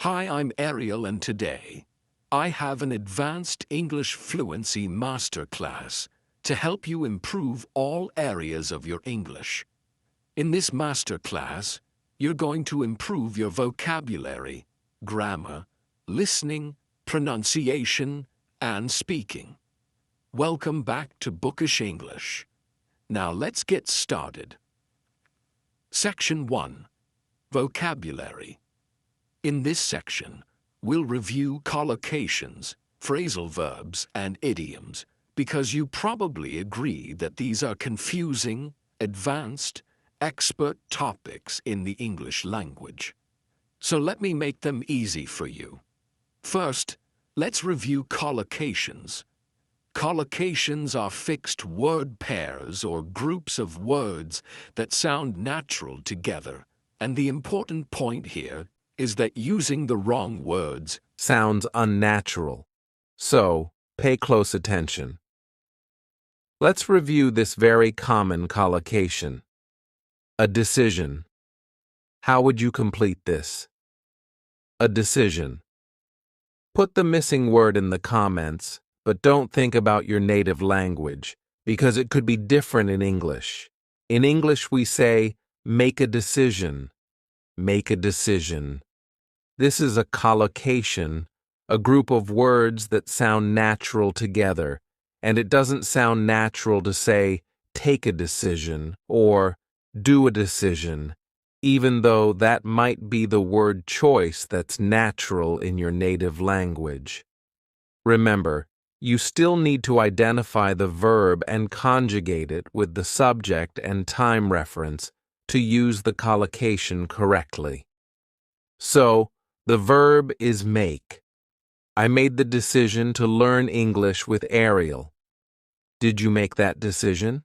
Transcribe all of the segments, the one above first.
Hi, I'm Ariel, and today I have an advanced English fluency masterclass to help you improve all areas of your English. In this masterclass, you're going to improve your vocabulary, grammar, listening, pronunciation, and speaking. Welcome back to Bookish English. Now let's get started. Section 1. Vocabulary. In this section, we'll review collocations, phrasal verbs, and idioms because you probably agree that these are confusing, advanced, expert topics in the English language. So let me make them easy for you. First, let's review collocations. Collocations are fixed word pairs or groups of words that sound natural together, and the important point here is that using the wrong words sounds unnatural. So, pay close attention. Let's review this very common collocation. A decision. How would you complete this? A decision. Put the missing word in the comments, but don't think about your native language, because it could be different in English. In English, we say, make a decision. Make a decision. This is a collocation, a group of words that sound natural together, and it doesn't sound natural to say, take a decision, or do a decision, even though that might be the word choice that's natural in your native language. Remember, you still need to identify the verb and conjugate it with the subject and time reference to use the collocation correctly. So, the verb is make. I made the decision to learn English with Ariel. Did you make that decision?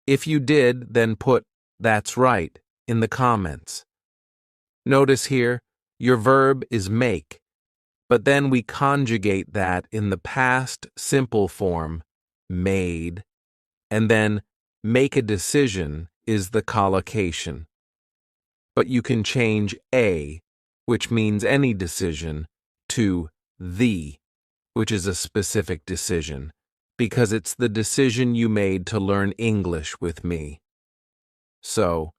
If you did, then put "that's right" in the comments. Notice here, your verb is make, but then we conjugate that in the past simple form, made, and then make a decision is the collocation. But you can change a, which means any decision, to the, which is a specific decision, because it's the decision you made to learn English with me. So,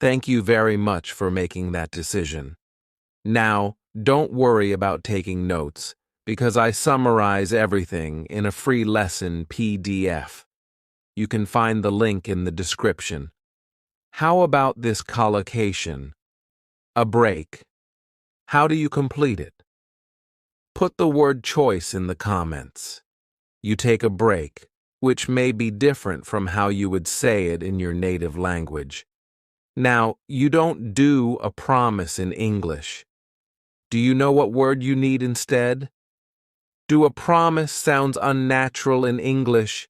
thank you very much for making that decision. Now, don't worry about taking notes, because I summarize everything in a free lesson PDF. You can find the link in the description. How about this collocation? A break. How do you complete it? Put the word choice in the comments. You take a break, which may be different from how you would say it in your native language. Now, you don't do a promise in English. Do you know what word you need instead? Do a promise sounds unnatural in English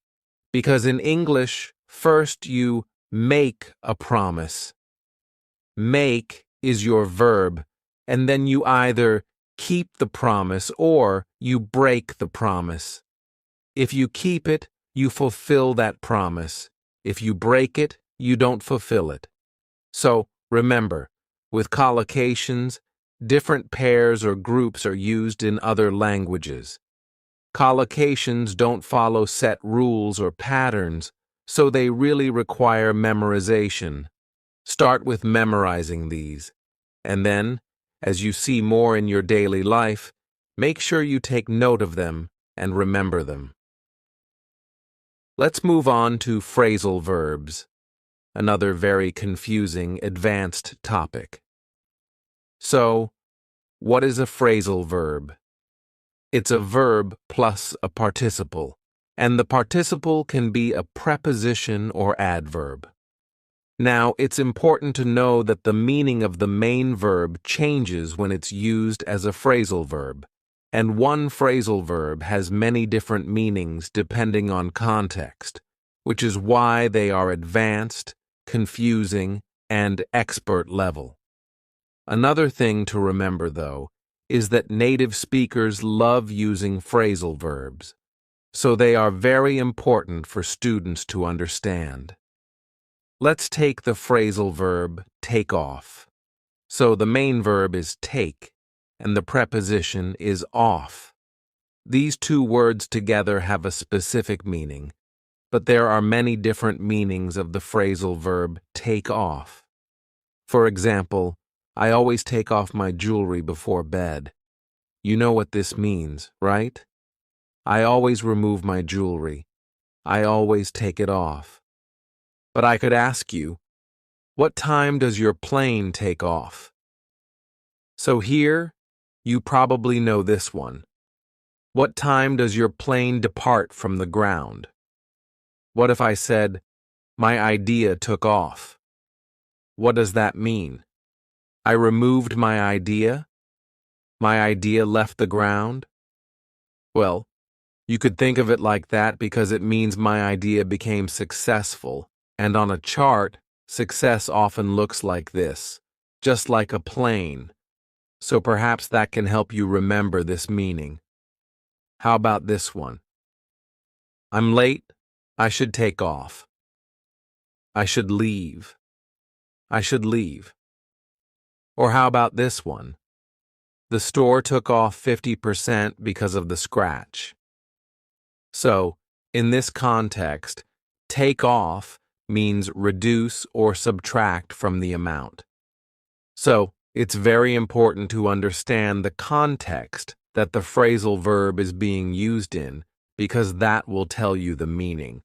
because in English, first you make a promise. Make is your verb, and then you either keep the promise or you break the promise. If you keep it, you fulfill that promise. If you break it, you don't fulfill it. So, remember, with collocations, different pairs or groups are used in other languages. Collocations don't follow set rules or patterns, so they really require memorization. Start with memorizing these, and then, as you see more in your daily life, make sure you take note of them and remember them. Let's move on to phrasal verbs, another very confusing, advanced topic. So, what is a phrasal verb? It's a verb plus a participle, and the participle can be a preposition or adverb. Now, it's important to know that the meaning of the main verb changes when it's used as a phrasal verb, and one phrasal verb has many different meanings depending on context, which is why they are advanced, confusing, and expert level. Another thing to remember, though, is that native speakers love using phrasal verbs, so they are very important for students to understand. Let's take the phrasal verb take off. So the main verb is take, and the preposition is off. These two words together have a specific meaning, but there are many different meanings of the phrasal verb take off. For example, I always take off my jewelry before bed. You know what this means, right? I always remove my jewelry. I always take it off. But I could ask you, what time does your plane take off? So here, you probably know this one. What time does your plane depart from the ground? What if I said, my idea took off? What does that mean? I removed my idea? My idea left the ground? Well, you could think of it like that because it means my idea became successful, and on a chart, success often looks like this, just like a plane. So perhaps that can help you remember this meaning. How about this one? I'm late. I should take off. I should leave. I should leave. Or how about this one? The store took off 50% because of the scratch. So, in this context, take off means reduce or subtract from the amount. So, it's very important to understand the context that the phrasal verb is being used in, because that will tell you the meaning.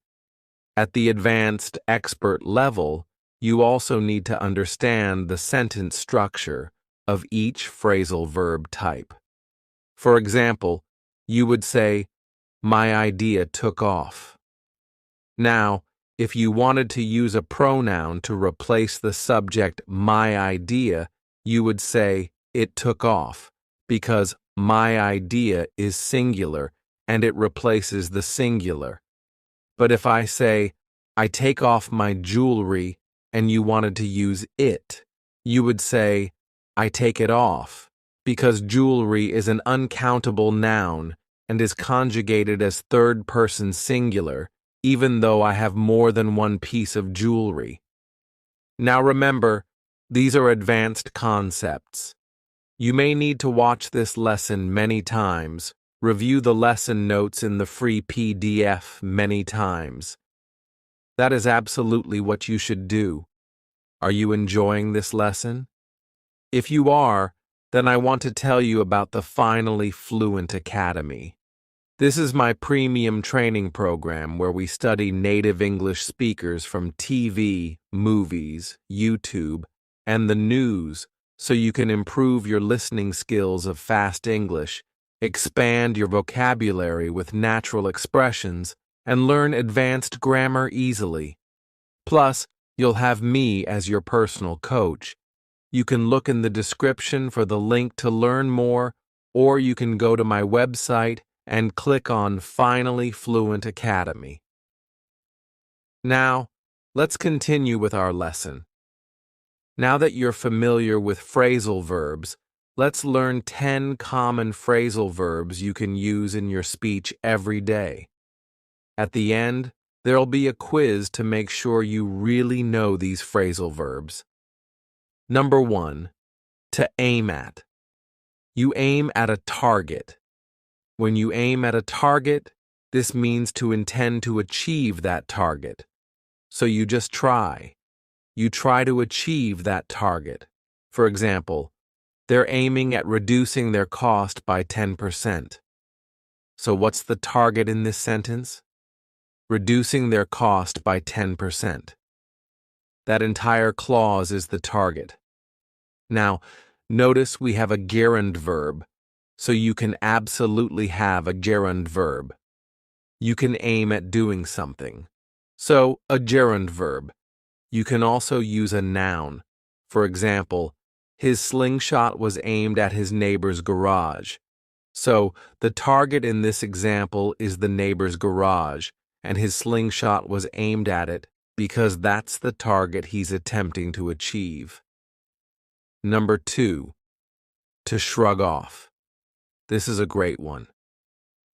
At the advanced expert level, you also need to understand the sentence structure of each phrasal verb type. For example, you would say, my idea took off. Now, if you wanted to use a pronoun to replace the subject my idea, you would say it took off, because my idea is singular and it replaces the singular. But if I say, I take off my jewelry, and you wanted to use it, you would say, I take it off, because jewelry is an uncountable noun and is conjugated as third-person singular, even though I have more than one piece of jewelry. Now remember, these are advanced concepts. You may need to watch this lesson many times, review the lesson notes in the free PDF many times. That is absolutely what you should do. Are you enjoying this lesson? If you are, then I want to tell you about the Finally Fluent Academy. This is my premium training program where we study native English speakers from TV, movies, YouTube, and the news so you can improve your listening skills of fast English, expand your vocabulary with natural expressions, and learn advanced grammar easily. Plus, you'll have me as your personal coach. You can look in the description for the link to learn more, or you can go to my website and click on Finally Fluent Academy. Now, let's continue with our lesson. Now that you're familiar with phrasal verbs, let's learn 10 common phrasal verbs you can use in your speech every day. At the end, there'll be a quiz to make sure you really know these phrasal verbs. Number 1, to aim at. You aim at a target. When you aim at a target, this means to intend to achieve that target. So you just try. You try to achieve that target. For example, they're aiming at reducing their cost by 10%. So what's the target in this sentence? Reducing their cost by 10%. That entire clause is the target. Now, notice we have a gerund verb, so you can absolutely have a gerund verb. You can aim at doing something. So, a gerund verb. You can also use a noun. For example, his slingshot was aimed at his neighbor's garage. So, the target in this example is the neighbor's garage, and his slingshot was aimed at it because that's the target he's attempting to achieve. Number 2, to shrug off. This is a great one.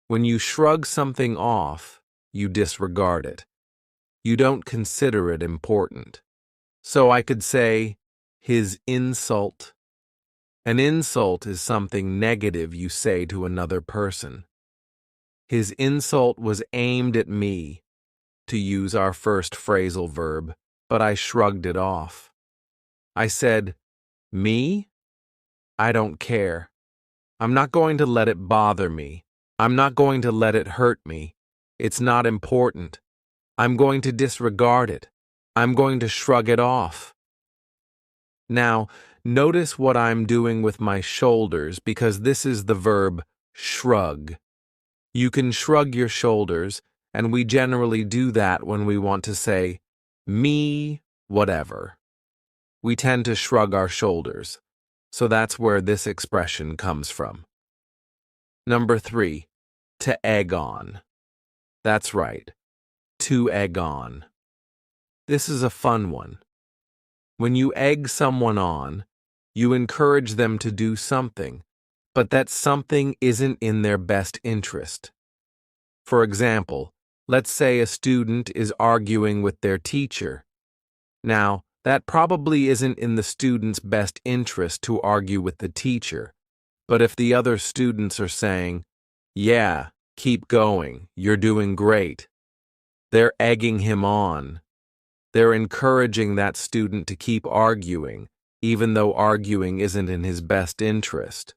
When you shrug something off, you disregard it. You don't consider it important. So I could say, his insult. An insult is something negative you say to another person. His insult was aimed at me, to use our first phrasal verb, but I shrugged it off. I said, "Me? I don't care. I'm not going to let it bother me. I'm not going to let it hurt me. It's not important. I'm going to disregard it. I'm going to shrug it off." Now, notice what I'm doing with my shoulders because this is the verb shrug. You can shrug your shoulders, and we generally do that when we want to say, "Me, whatever." We tend to shrug our shoulders, so that's where this expression comes from. Number 3, to egg on. That's right, to egg on. This is a fun one. When you egg someone on, you encourage them to do something, but that something isn't in their best interest. For example, let's say a student is arguing with their teacher. Now, that probably isn't in the student's best interest to argue with the teacher, but if the other students are saying, "Yeah, keep going, you're doing great," they're egging him on. They're encouraging that student to keep arguing, even though arguing isn't in his best interest.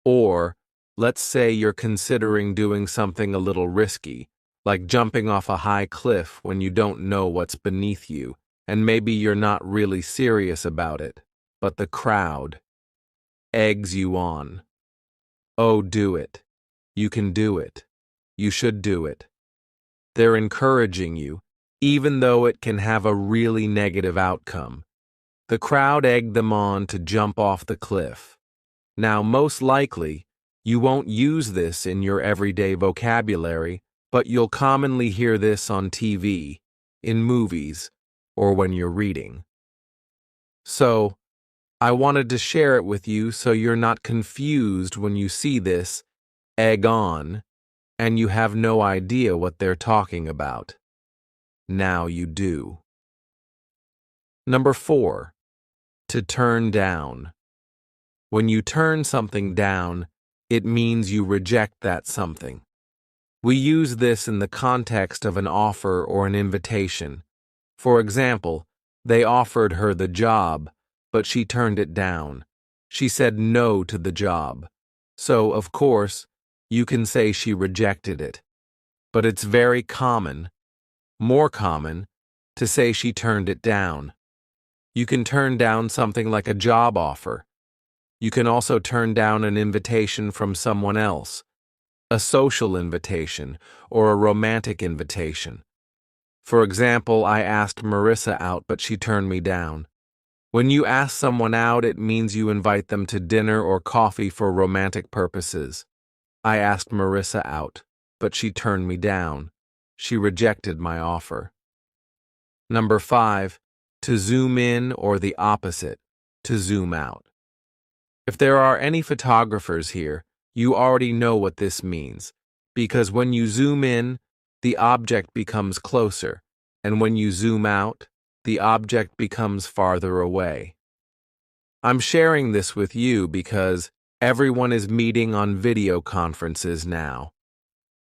Or, let's say you're considering doing something a little risky, like jumping off a high cliff when you don't know what's beneath you, and maybe you're not really serious about it, but the crowd eggs you on. "Oh, do it. You can do it. You should do it." They're encouraging you, even though it can have a really negative outcome. The crowd egged them on to jump off the cliff. Now, most likely, you won't use this in your everyday vocabulary, but you'll commonly hear this on TV, in movies, or when you're reading. So, I wanted to share it with you so you're not confused when you see this, egg on, and you have no idea what they're talking about. Now you do. Number 4, to turn down. When you turn something down, it means you reject that something. We use this in the context of an offer or an invitation. For example, they offered her the job, but she turned it down. She said no to the job. So, of course, you can say she rejected it. But it's very common, more common, to say she turned it down. You can turn down something like a job offer. You can also turn down an invitation from someone else, a social invitation, or a romantic invitation. For example, I asked Marissa out, but she turned me down. When you ask someone out, it means you invite them to dinner or coffee for romantic purposes. I asked Marissa out, but she turned me down. She rejected my offer. Number 5, to zoom in or the opposite, to zoom out. If there are any photographers here, you already know what this means, because when you zoom in, the object becomes closer, and when you zoom out, the object becomes farther away. I'm sharing this with you because everyone is meeting on video conferences now.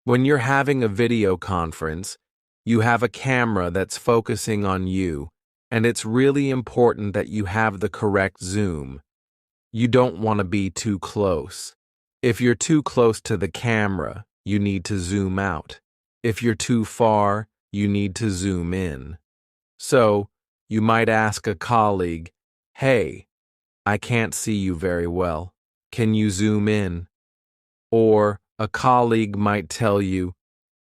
When you're having a video conference, you have a camera that's focusing on you, and it's really important that you have the correct zoom. You don't want to be too close. If you're too close to the camera, you need to zoom out. If you're too far, you need to zoom in. So, you might ask a colleague, "Hey, I can't see you very well. Can you zoom in?" Or a colleague might tell you,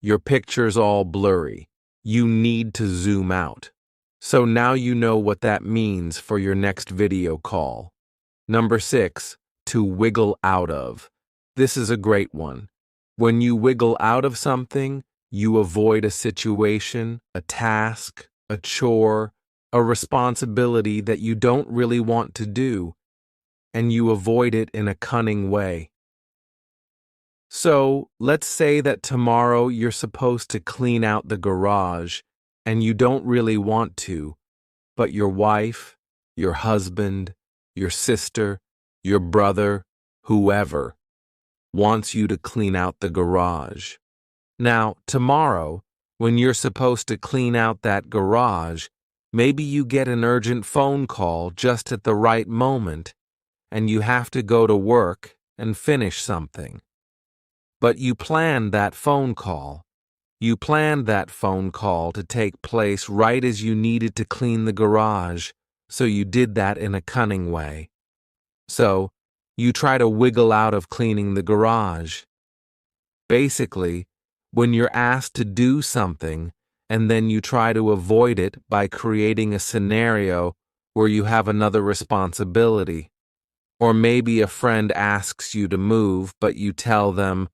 "Your picture's all blurry. You need to zoom out." So now you know what that means for your next video call. Number 6, to wiggle out of. This is a great one. When you wiggle out of something, you avoid a situation, a task, a chore, a responsibility that you don't really want to do, and you avoid it in a cunning way. So, let's say that tomorrow you're supposed to clean out the garage, and you don't really want to, but your wife, your husband, your sister, your brother, whoever, wants you to clean out the garage. Now, tomorrow, when you're supposed to clean out that garage, maybe you get an urgent phone call just at the right moment, and you have to go to work and finish something. But you planned that phone call. You planned that phone call to take place right as you needed to clean the garage, so you did that in a cunning way. So, you try to wiggle out of cleaning the garage. Basically, when you're asked to do something, and then you try to avoid it by creating a scenario where you have another responsibility. Or maybe a friend asks you to move, but you tell them,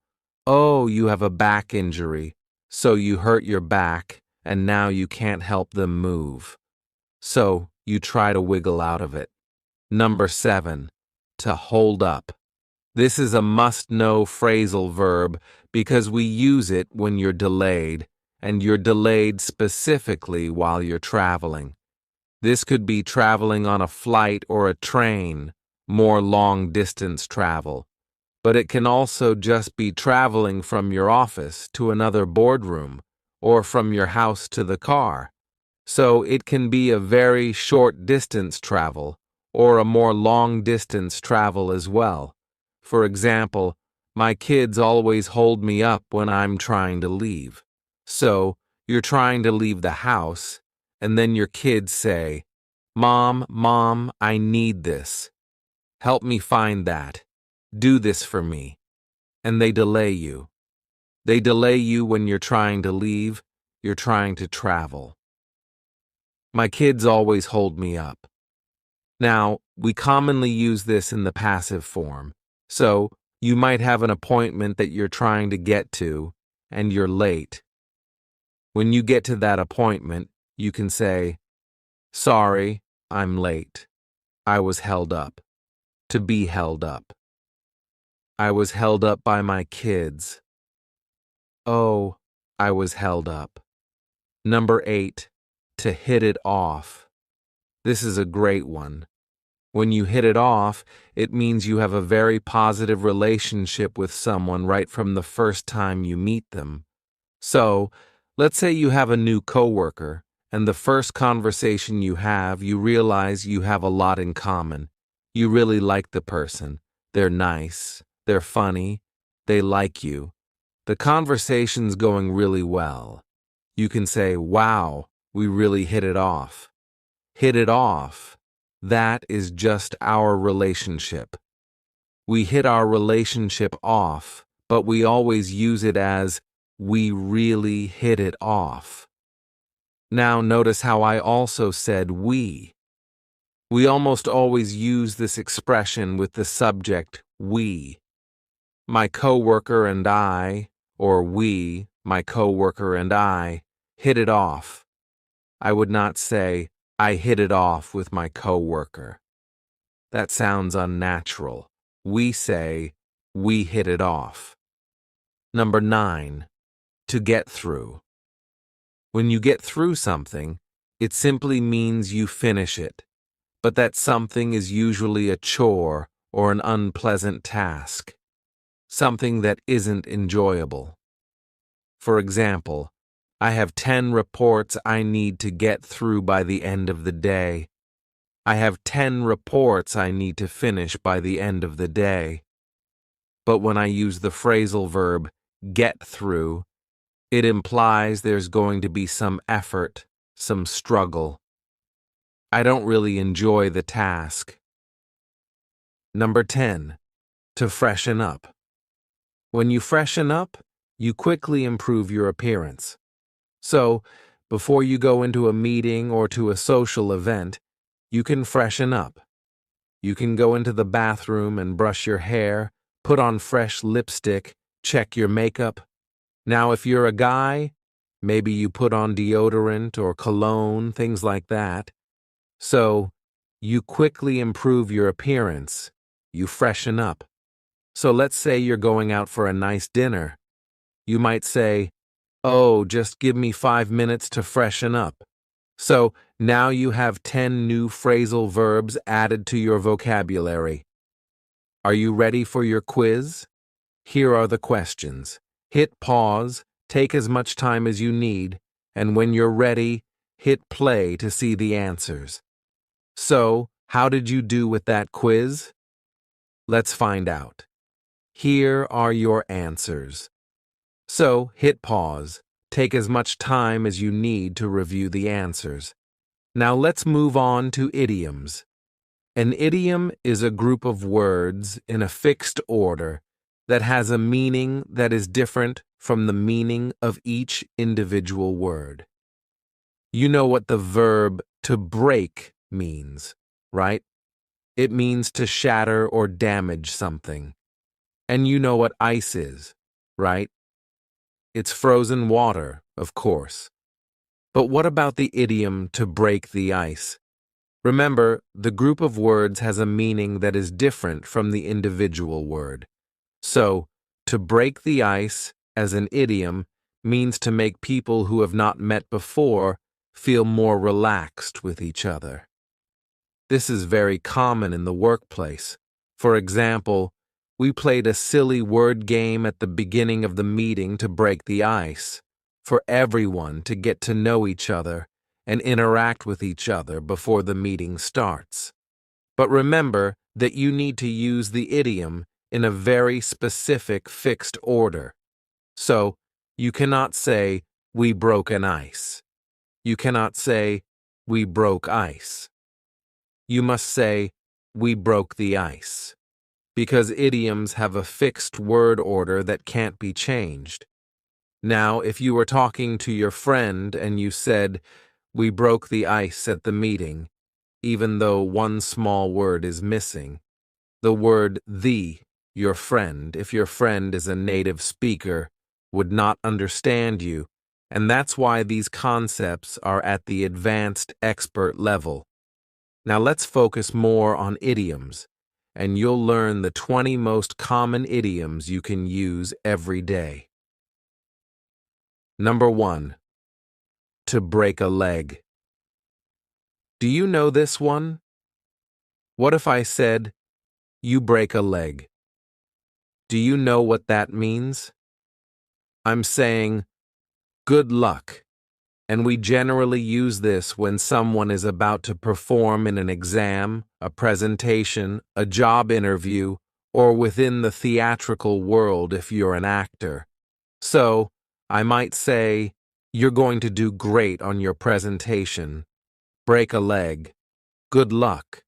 "Oh, you have a back injury, so you hurt your back, and now you can't help them move." So you try to wiggle out of it. Number 7, to hold up. This is a must-know phrasal verb because we use it when you're delayed, and you're delayed specifically while you're traveling. This could be traveling on a flight or a train, more long-distance travel. But it can also just be traveling from your office to another boardroom, or from your house to the car. So it can be a very short-distance travel, or a more long-distance travel as well. For example, my kids always hold me up when I'm trying to leave. So, you're trying to leave the house, and then your kids say, Mom, I need this. Help me find that. Do this for me." And they delay you. They delay you when you're trying to leave, you're trying to travel. My kids always hold me up. Now, we commonly use this in the passive form. So, you might have an appointment that you're trying to get to, and you're late. When you get to that appointment, you can say, "Sorry, I'm late. I was held up." To be held up. I was held up by my kids. Oh, I was held up. Number 8, to hit it off. This is a great one. When you hit it off, it means you have a very positive relationship with someone right from the first time you meet them. So, let's say you have a new coworker, and the first conversation you have, you realize you have a lot in common. You really like the person. They're nice. They're funny. They like you. The conversation's going really well. You can say, "Wow, we really hit it off." Hit it off. That is just our relationship. We hit our relationship off, but we always use it as, "We really hit it off." Now notice how I also said we. We almost always use this expression with the subject we. My coworker and I, or we, my coworker and I, hit it off. I would not say, "I hit it off with my coworker." That sounds unnatural. We say, "We hit it off." Number 9, to get through. When you get through something, it simply means you finish it, but that something is usually a chore or an unpleasant task, something that isn't enjoyable. For example, I have 10 reports I need to get through by the end of the day. I have 10 reports I need to finish by the end of the day. But when I use the phrasal verb get through, it implies there's going to be some effort, some struggle. I don't really enjoy the task. Number 10, to freshen up. When you freshen up, you quickly improve your appearance. So, before you go into a meeting or to a social event, you can freshen up. You can go into the bathroom and brush your hair, put on fresh lipstick, check your makeup. Now, if you're a guy, maybe you put on deodorant or cologne, things like that. So, you quickly improve your appearance. You freshen up. So let's say you're going out for a nice dinner. You might say, "Oh, just give me 5 minutes to freshen up." So now you have 10 new phrasal verbs added to your vocabulary. Are you ready for your quiz? Here are the questions. Hit pause, take as much time as you need, and when you're ready, hit play to see the answers. So, how did you do with that quiz? Let's find out. Here are your answers. So, hit pause. Take as much time as you need to review the answers. Now let's move on to idioms. An idiom is a group of words in a fixed order that has a meaning that is different from the meaning of each individual word. You know what the verb to break means, right? It means to shatter or damage something. And you know what ice is, right? It's frozen water, of course. But what about the idiom to break the ice? Remember, the group of words has a meaning that is different from the individual word. So, to break the ice, as an idiom, means to make people who have not met before feel more relaxed with each other. This is very common in the workplace. For example, we played a silly word game at the beginning of the meeting to break the ice, for everyone to get to know each other and interact with each other before the meeting starts. But remember that you need to use the idiom in a very specific fixed order. So, you cannot say, "We broke an ice." You cannot say, "We broke ice." You must say, "We broke the ice," because idioms have a fixed word order that can't be changed. Now, if you were talking to your friend and you said, "We broke the ice at the meeting," even though one small word is missing, the word your friend, if your friend is a native speaker, would not understand you, and that's why these concepts are at the advanced expert level. Now let's focus more on idioms, and you'll learn the 20 most common idioms you can use every day. Number 1. To break a leg. Do you know this one? What if I said, "You break a leg"? Do you know what that means? I'm saying, "Good luck." And we generally use this when someone is about to perform in an exam, a presentation, a job interview, or within the theatrical world if you're an actor. So, I might say, "You're going to do great on your presentation. Break a leg. Good luck."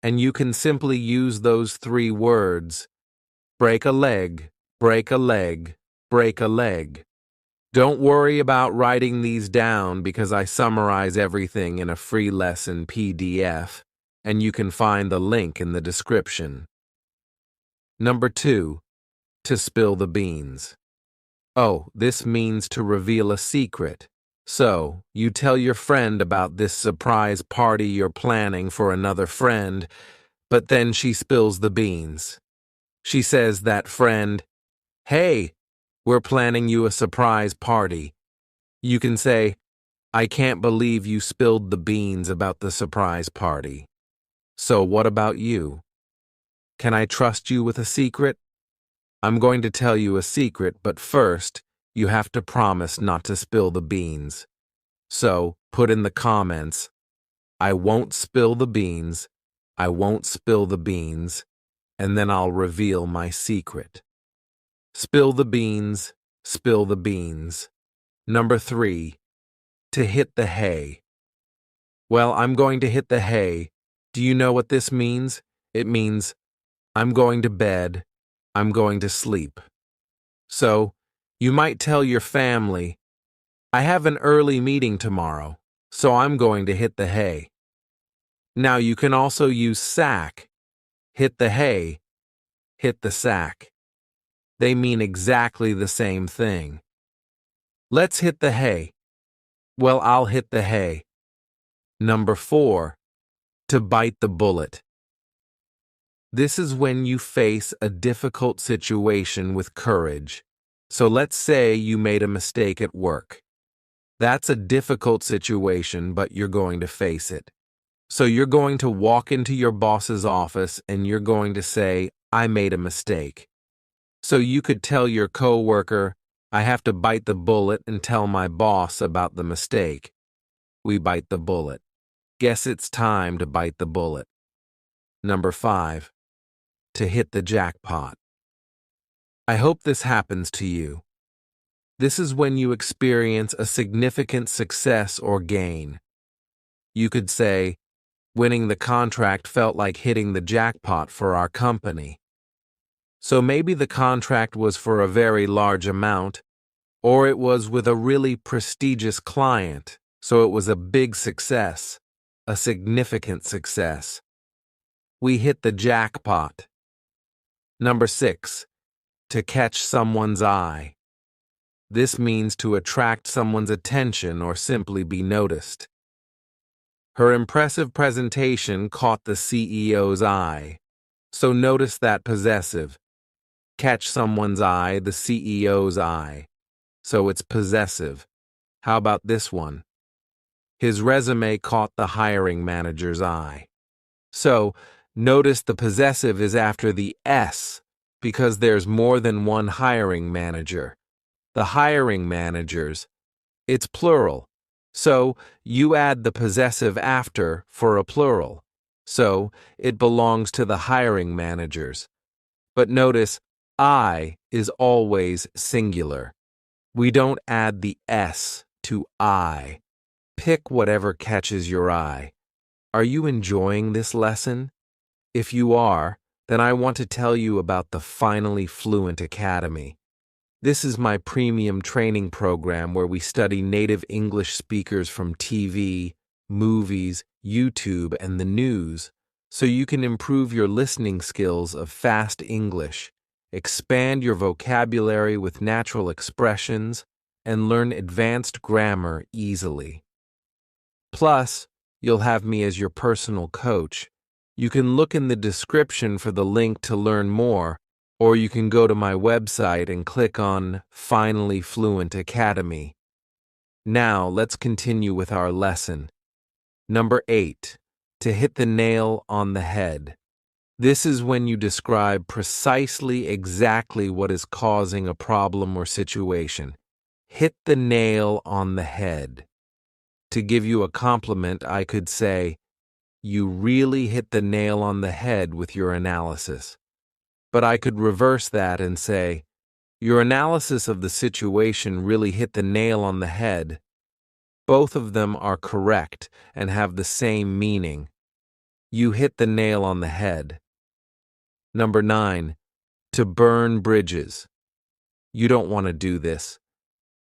And you can simply use those 3 words, break a leg, break a leg, break a leg. Don't worry about writing these down because I summarize everything in a free lesson PDF, and you can find the link in the description. Number 2, to spill the beans. Oh, this means to reveal a secret. So, you tell your friend about this surprise party you're planning for another friend, but then she spills the beans. She says that friend, "Hey, we're planning you a surprise party." You can say, "I can't believe you spilled the beans about the surprise party." So what about you? Can I trust you with a secret? I'm going to tell you a secret, but first, you have to promise not to spill the beans. So, put in the comments, "I won't spill the beans, I won't spill the beans," and then I'll reveal my secret. Spill the beans, spill the beans. Number 3, to hit the hay. Well, I'm going to hit the hay. Do you know what this means? It means, I'm going to bed, I'm going to sleep. So, you might tell your family, "I have an early meeting tomorrow, so I'm going to hit the hay." Now you can also use sack. Hit the hay, hit the sack. They mean exactly the same thing. Let's hit the hay. Well, I'll hit the hay. Number 4, to bite the bullet. This is when you face a difficult situation with courage. So let's say you made a mistake at work. That's a difficult situation, but you're going to face it. So you're going to walk into your boss's office and you're going to say, I made a mistake. So you could tell your coworker, I have to bite the bullet and tell my boss about the mistake. We bite the bullet. Guess it's time to bite the bullet. Number 5. To hit the jackpot. I hope this happens to you. This is when you experience a significant success or gain. You could say, winning the contract felt like hitting the jackpot for our company. So maybe the contract was for a very large amount, or it was with a really prestigious client, so it was a big success, a significant success. We hit the jackpot. Number 6. To catch someone's eye. This means to attract someone's attention or simply be noticed. Her impressive presentation caught the CEO's eye. So notice that possessive. Catch someone's eye, the CEO's eye. So it's possessive. How about this one? His resume caught the hiring manager's eye. So notice the possessive is after the S because there's more than one hiring manager. The hiring managers, it's plural. So you add the possessive after for a plural. So it belongs to the hiring managers. But notice I is always singular. We don't add the S to I. Pick whatever catches your eye. Are you enjoying this lesson? If you are, then I want to tell you about the Finally Fluent Academy. This is my premium training program where we study native English speakers from TV, movies, YouTube, and the news, so you can improve your listening skills of fast English, expand your vocabulary with natural expressions, and learn advanced grammar easily. Plus, you'll have me as your personal coach. You can look in the description for the link to learn more, or you can go to my website and click on Finally Fluent Academy. Now, let's continue with our lesson. Number 8. To hit the nail on the head. This is when you describe precisely exactly what is causing a problem or situation. Hit the nail on the head. To give you a compliment, I could say, you really hit the nail on the head with your analysis. But I could reverse that and say, your analysis of the situation really hit the nail on the head. Both of them are correct and have the same meaning. You hit the nail on the head. Number 9. To burn bridges. You don't want to do this.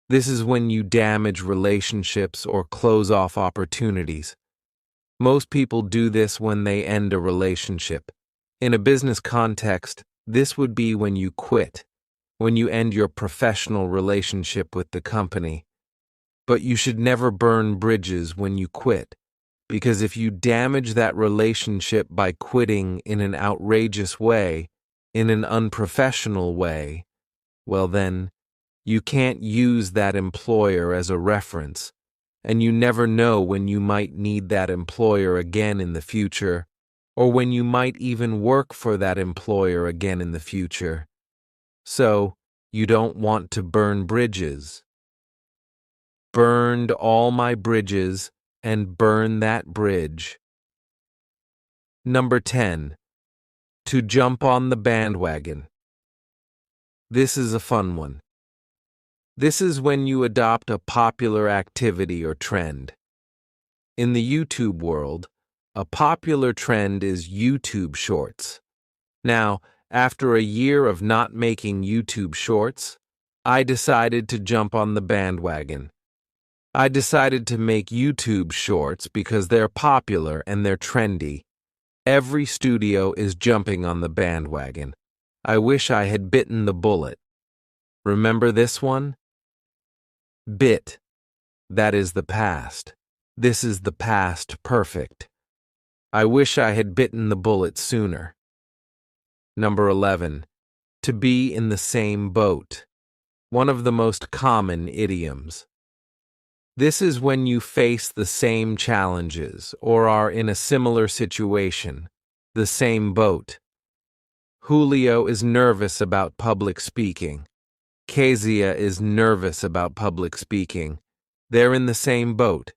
This is when you damage relationships or close off opportunities. Most people do this when they end a relationship. In a business context, this would be when you quit, when you end your professional relationship with the company. But you should never burn bridges when you quit, because if you damage that relationship by quitting in an outrageous way, in an unprofessional way, well then, you can't use that employer as a reference, and you never know when you might need that employer again in the future, or when you might even work for that employer again in the future. So, you don't want to burn bridges. Burned all my bridges and burn that bridge. Number 10. To jump on the bandwagon. This is a fun one. This is when you adopt a popular activity or trend. In the YouTube world, a popular trend is YouTube Shorts. Now, after a year of not making YouTube Shorts, I decided to jump on the bandwagon. I decided to make YouTube Shorts because they're popular and they're trendy. Every studio is jumping on the bandwagon. I wish I had bitten the bullet. Remember this one? Bit. That is the past. This is the past perfect. I wish I had bitten the bullet sooner. Number 11. To be in the same boat. One of the most common idioms. This is when you face the same challenges or are in a similar situation, the same boat. Julio is nervous about public speaking. Kezia is nervous about public speaking. They're in the same boat.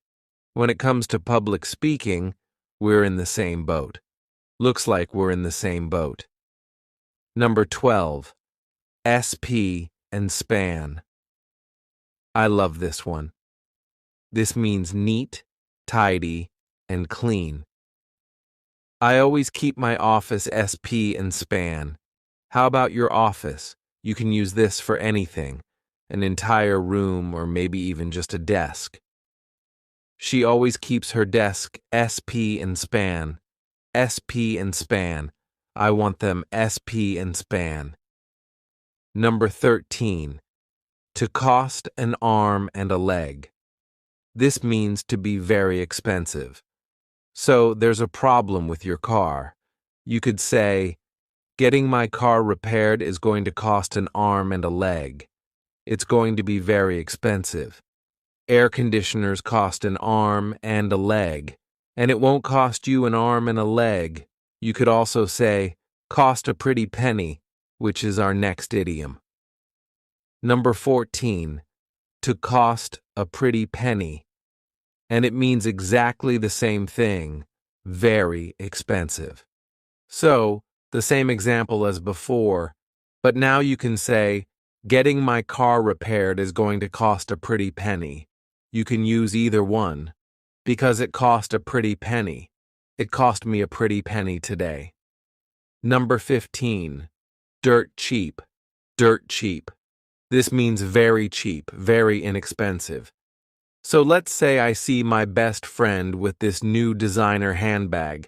When it comes to public speaking, we're in the same boat. Looks like we're in the same boat. Number 12. SP and span. I love this one. This means neat, tidy, and clean. I always keep my office SP and span. How about your office? You can use this for anything, an entire room or maybe even just a desk. She always keeps her desk SP and span. SP and span. I want them SP and span. Number 13. To cost an arm and a leg. This means to be very expensive. So there's a problem with your car. You could say, getting my car repaired is going to cost an arm and a leg. It's going to be very expensive. Air conditioners cost an arm and a leg, and it won't cost you an arm and a leg. You could also say, cost a pretty penny, which is our next idiom. Number 14, to cost a pretty penny. And it means exactly the same thing, very expensive. So, the same example as before, but now you can say, getting my car repaired is going to cost a pretty penny. You can use either one, because it cost a pretty penny. It cost me a pretty penny today. Number 15, dirt cheap. Dirt cheap. This means very cheap, very inexpensive. So let's say I see my best friend with this new designer handbag.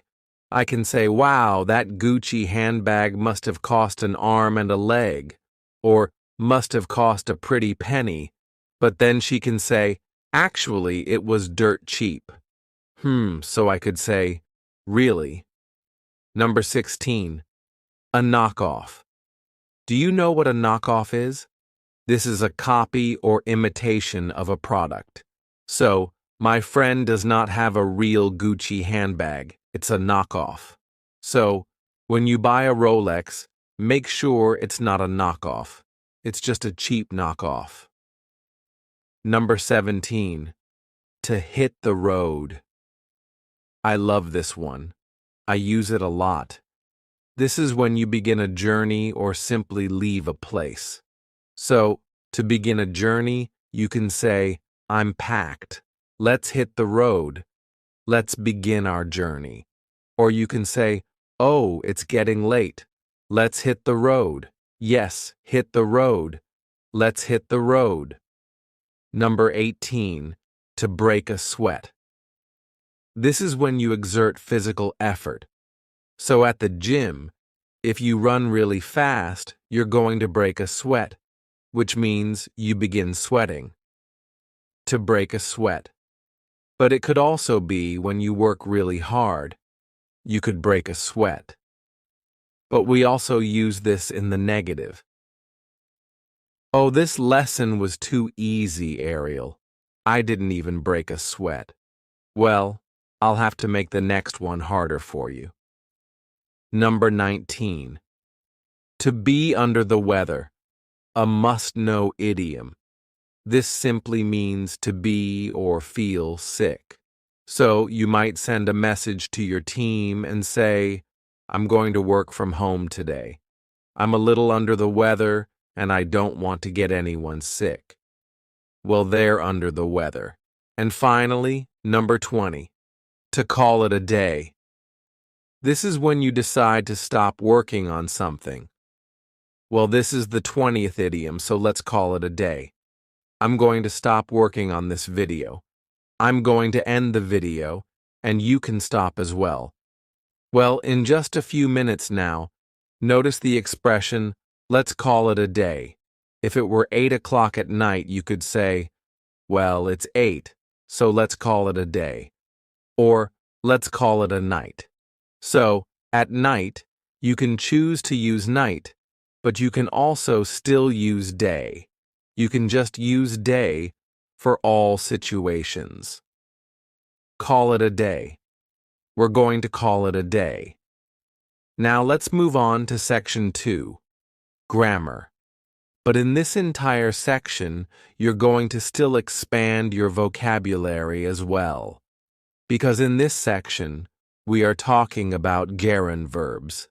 I can say, wow, that Gucci handbag must have cost an arm and a leg, or must have cost a pretty penny. But then she can say, actually, it was dirt cheap. So I could say, really? Number 16, a knockoff. Do you know what a knockoff is? This is a copy or imitation of a product. So, my friend does not have a real Gucci handbag. It's a knockoff. So, when you buy a Rolex, make sure it's not a knockoff. It's just a cheap knockoff. Number 17, to hit the road. I love this one. I use it a lot. This is when you begin a journey or simply leave a place. So, to begin a journey, you can say, I'm packed. Let's hit the road. Let's begin our journey. Or you can say, oh, it's getting late. Let's hit the road. Yes, hit the road. Let's hit the road. Number 18, to break a sweat. This is when you exert physical effort. So at the gym, if you run really fast, you're going to break a sweat, which means you begin sweating. To break a sweat. But it could also be when you work really hard. You could break a sweat. But we also use this in the negative. Oh, this lesson was too easy, Ariel. I didn't even break a sweat. Well, I'll have to make the next one harder for you. Number 19. To be under the weather. A must-know idiom. This simply means to be or feel sick. So you might send a message to your team and say, I'm going to work from home today. I'm a little under the weather and I don't want to get anyone sick. Well, they're under the weather. And finally, number 20, to call it a day. This is when you decide to stop working on something. Well, this is the 20th idiom, so let's call it a day. I'm going to stop working on this video. I'm going to end the video, and you can stop as well. Well, in just a few minutes now, notice the expression, let's call it a day. If it were 8 o'clock at night, you could say, well, it's 8, so let's call it a day. Or, let's call it a night. So, at night, you can choose to use night, but you can also still use day. You can just use day for all situations. Call it a day. We're going to call it a day. Now let's move on to section 2, grammar. But in this entire section, you're going to still expand your vocabulary as well. Because in this section, we are talking about gerund verbs.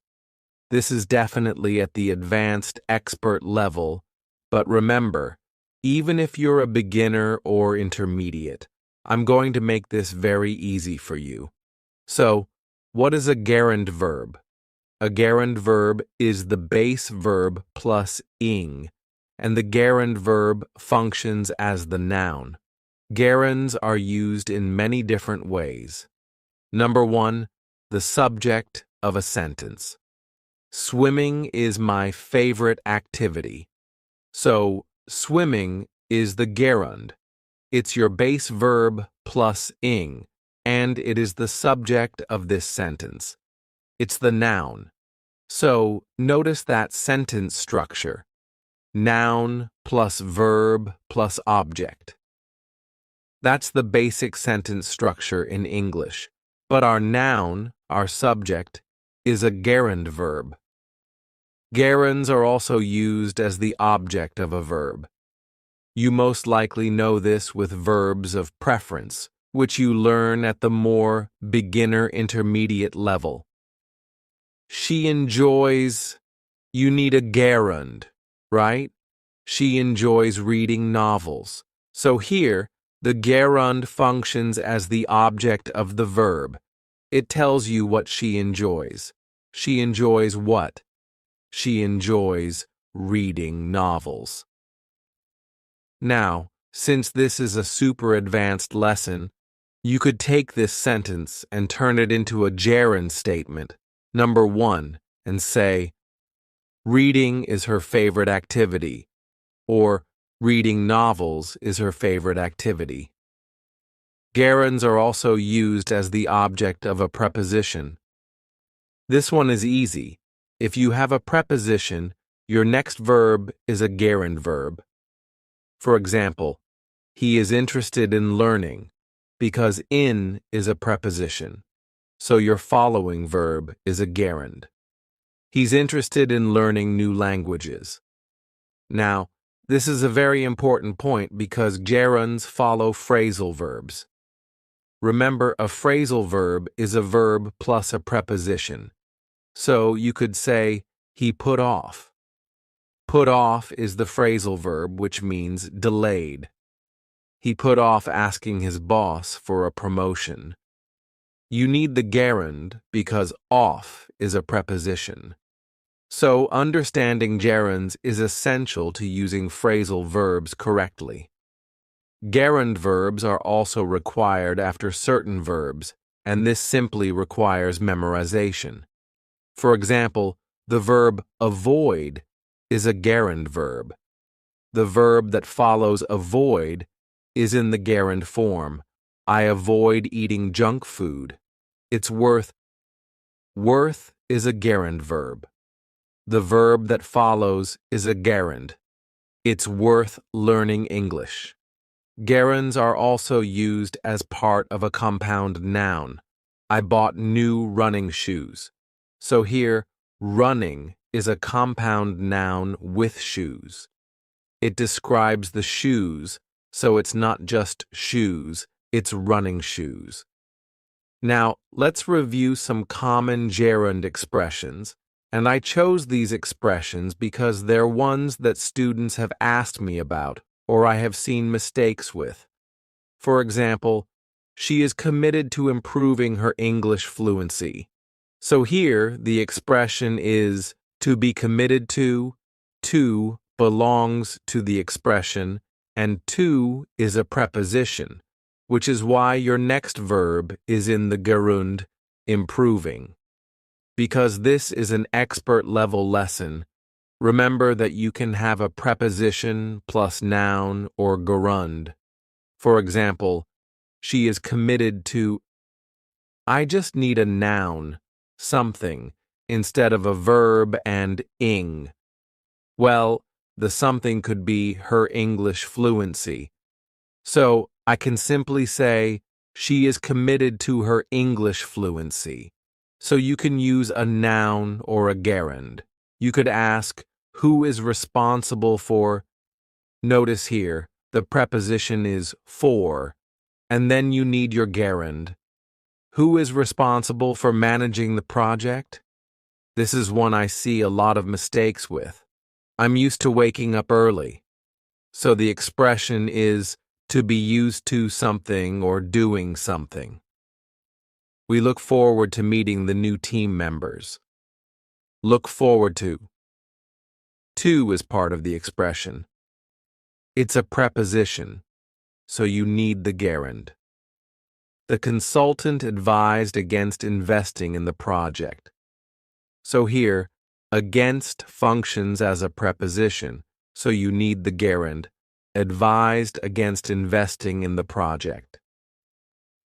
This is definitely at the advanced expert level, but remember, even if you're a beginner or intermediate, I'm going to make this very easy for you. So, what is a gerund verb? A gerund verb is the base verb plus ing, and the gerund verb functions as the noun. Gerunds are used in many different ways. Number 1, the subject of a sentence. Swimming is my favorite activity. So, swimming is the gerund. It's your base verb plus ing, and it is the subject of this sentence. It's the noun. So, notice that sentence structure. Noun plus verb plus object. That's the basic sentence structure in English. But our noun, our subject, is a gerund verb. Gerunds are also used as the object of a verb. You most likely know this with verbs of preference, which you learn at the more beginner-intermediate level. She enjoys. You need a gerund, right? She enjoys reading novels. So here, the gerund functions as the object of the verb. It tells you what she enjoys. She enjoys what? She enjoys reading novels. Now, since this is a super advanced lesson, you could take this sentence and turn it into a gerund statement, number 1, and say, reading is her favorite activity, or reading novels is her favorite activity. Gerunds are also used as the object of a preposition. This one is easy. If you have a preposition, your next verb is a gerund verb. For example, he is interested in learning, because in is a preposition, so your following verb is a gerund. He's interested in learning new languages. Now, this is a very important point because gerunds follow phrasal verbs. Remember, a phrasal verb is a verb plus a preposition. So you could say, he put off. Put off is the phrasal verb, which means delayed. He put off asking his boss for a promotion. You need the gerund because off is a preposition. So understanding gerunds is essential to using phrasal verbs correctly. Gerund verbs are also required after certain verbs, and this simply requires memorization. For example, the verb avoid is a gerund verb. The verb that follows avoid is in the gerund form. I avoid eating junk food. It's worth. Worth is a gerund verb. The verb that follows is a gerund. It's worth learning English. Gerunds are also used as part of a compound noun. I bought new running shoes. So here, running is a compound noun with shoes. It describes the shoes, so it's not just shoes, it's running shoes. Now, let's review some common gerund expressions, and I chose these expressions because they're ones that students have asked me about or I have seen mistakes with. For example, she is committed to improving her English fluency. So here, the expression is to be committed to belongs to the expression, and to is a preposition, which is why your next verb is in the gerund, improving. Because this is an expert level lesson, remember that you can have a preposition plus noun or gerund. For example, she is committed to. I just need a noun, something, instead of a verb and ing. Well, the something could be her English fluency. So I can simply say, she is committed to her English fluency. So you can use a noun or a gerund. You could ask, who is responsible for? Notice here, the preposition is for, and then you need your gerund. Who is responsible for managing the project? This is one I see a lot of mistakes with. I'm used to waking up early. So the expression is to be used to something or doing something. We look forward to meeting the new team members. Look forward to. To is part of the expression. It's a preposition, so you need the gerund. The consultant advised against investing in the project. So here, against functions as a preposition, so you need the gerund, advised against investing in the project.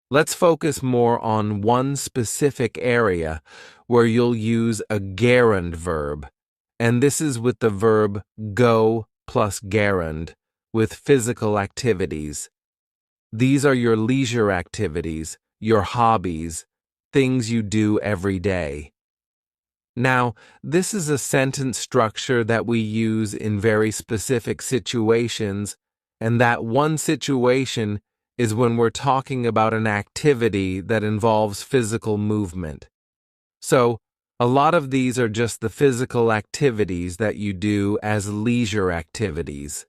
Let's focus more on one specific area where you'll use a gerund verb, and this is with the verb go plus gerund with physical activities. These are your leisure activities, your hobbies, things you do every day. Now, this is a sentence structure that we use in very specific situations, and that one situation is when we're talking about an activity that involves physical movement. So, a lot of these are just the physical activities that you do as leisure activities.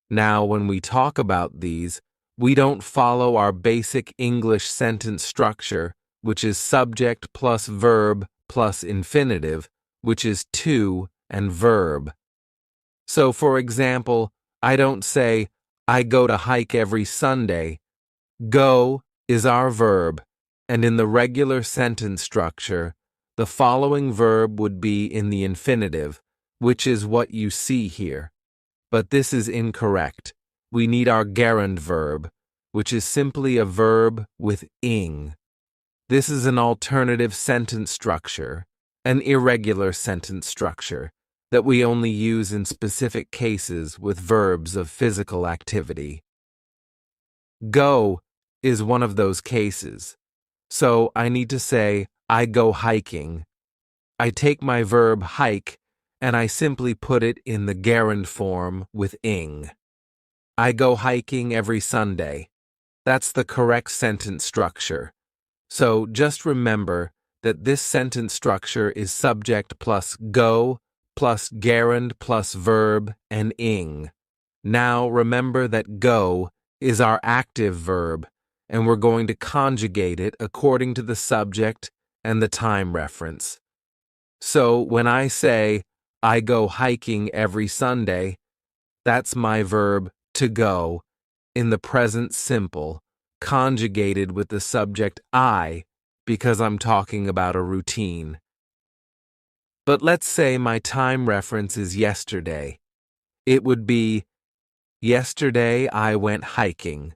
Now, when we talk about these, we don't follow our basic English sentence structure, which is subject plus verb plus infinitive, which is to and verb. So, for example, I don't say, I go to hike every Sunday. Go is our verb, and in the regular sentence structure, the following verb would be in the infinitive, which is what you see here. But this is incorrect. We need our gerund verb, which is simply a verb with ing. This is an alternative sentence structure, an irregular sentence structure, that we only use in specific cases with verbs of physical activity. Go is one of those cases. So I need to say, I go hiking. I take my verb hike and I simply put it in the gerund form with ing. I go hiking every Sunday. That's the correct sentence structure. So just remember that this sentence structure is subject plus go plus gerund plus verb and ing. Now remember that go is our active verb, and we're going to conjugate it according to the subject and the time reference. So when I say, I go hiking every Sunday, that's my verb to go in the present simple, conjugated with the subject I, because I'm talking about a routine. But let's say my time reference is yesterday. It would be, yesterday I went hiking.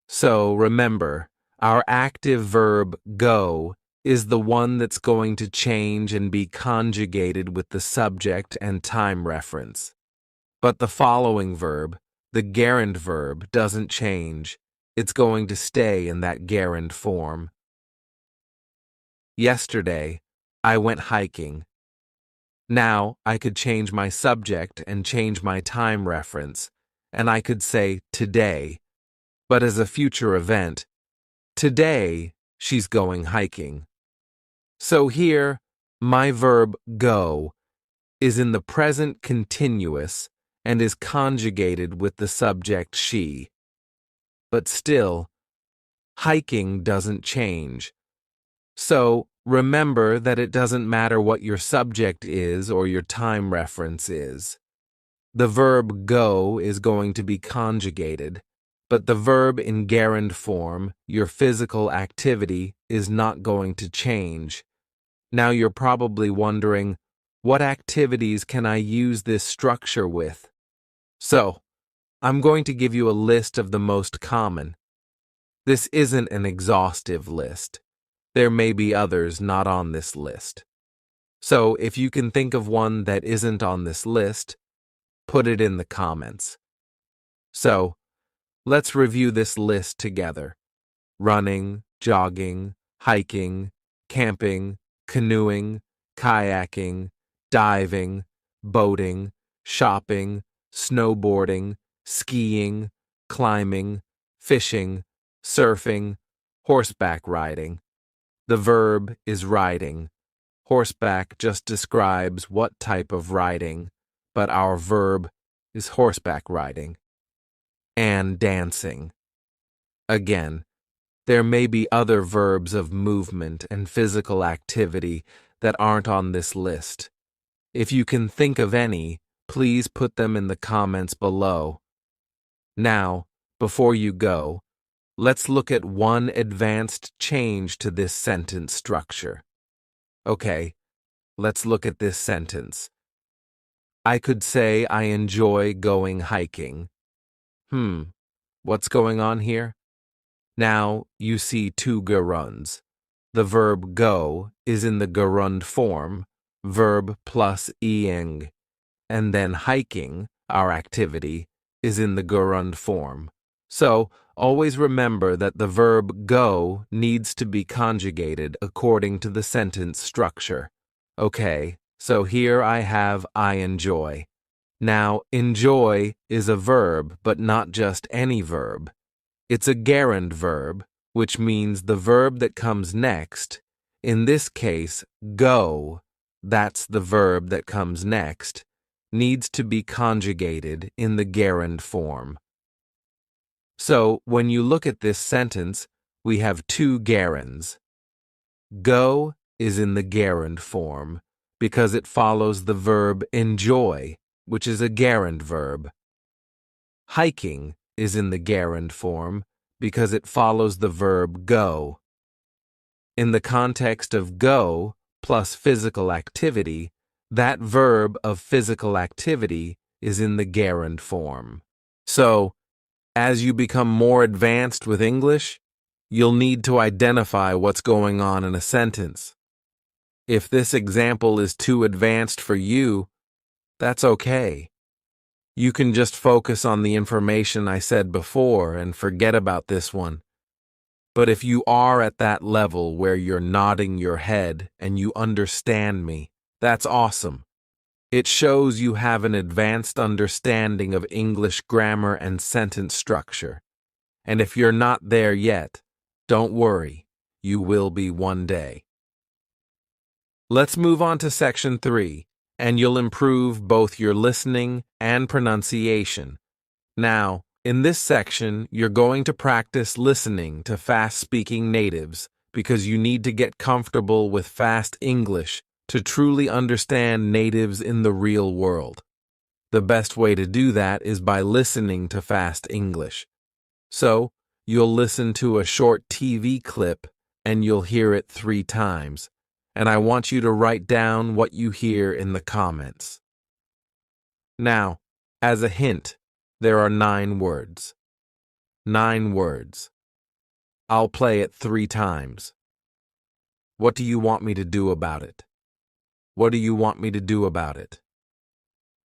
So remember, our active verb go is the one that's going to change and be conjugated with the subject and time reference. But the following verb, the gerund verb, doesn't change. It's going to stay in that gerund form. Yesterday, I went hiking. Now, I could change my subject and change my time reference, and I could say today. But as a future event, today, she's going hiking. So here, my verb go is in the present continuous and is conjugated with the subject she. But still, hiking doesn't change. So remember that it doesn't matter what your subject is or your time reference is. The verb go is going to be conjugated, but the verb in gerund form, your physical activity, is not going to change. Now you're probably wondering, what activities can I use this structure with? So, I'm going to give you a list of the most common. This isn't an exhaustive list. There may be others not on this list. So, if you can think of one that isn't on this list, put it in the comments. So, let's review this list together. Running, jogging, hiking, camping, canoeing, kayaking, diving, boating, shopping, snowboarding, skiing, climbing, fishing, surfing, horseback riding. The verb is riding. Horseback just describes what type of riding, but our verb is horseback riding. And dancing. Again, there may be other verbs of movement and physical activity that aren't on this list. If you can think of any, please put them in the comments below. Now, before you go, let's look at one advanced change to this sentence structure. Okay, let's look at this sentence. I could say I enjoy going hiking. What's going on here? Now you see two gerunds. The verb go is in the gerund form, verb plus ing, and then hiking, our activity, is in the gerund form. So always remember that the verb go needs to be conjugated according to the sentence structure. Okay, so here I have I enjoy. Now, enjoy is a verb, but not just any verb. It's a gerund verb, which means the verb that comes next, in this case, go, that's the verb that comes next, needs to be conjugated in the gerund form. So, when you look at this sentence, we have two gerunds. Go is in the gerund form because it follows the verb enjoy, which is a gerund verb. Hiking is in the gerund form because it follows the verb go. In the context of go plus physical activity, that verb of physical activity is in the gerund form. So, as you become more advanced with English, you'll need to identify what's going on in a sentence. If this example is too advanced for you, that's okay. You can just focus on the information I said before and forget about this one. But if you are at that level where you're nodding your head and you understand me, that's awesome. It shows you have an advanced understanding of English grammar and sentence structure. And if you're not there yet, don't worry, you will be one day. Let's move on to section 3. And you'll improve both your listening and pronunciation. Now, in this section, you're going to practice listening to fast-speaking natives because you need to get comfortable with fast English to truly understand natives in the real world. The best way to do that is by listening to fast English. So, you'll listen to a short TV clip and you'll hear it 3 times. And I want you to write down what you hear in the comments. Now, as a hint, there are 9 words. 9 words. I'll play it 3 times. What do you want me to do about it? What do you want me to do about it?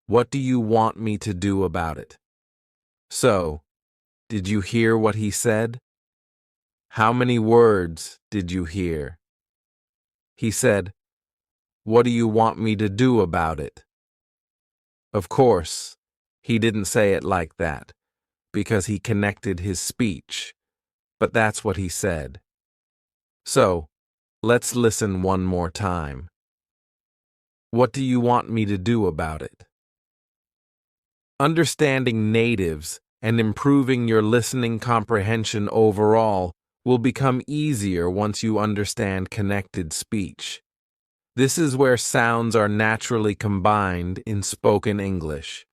What do you want me to do about it? So, did you hear what he said? How many words did you hear? He said, "What do you want me to do about it?" Of course, he didn't say it like that, because he connected his speech, but that's what he said. So, let's listen one more time. What do you want me to do about it? Understanding natives and improving your listening comprehension overall will become easier once you understand connected speech. This is where sounds are naturally combined in spoken English.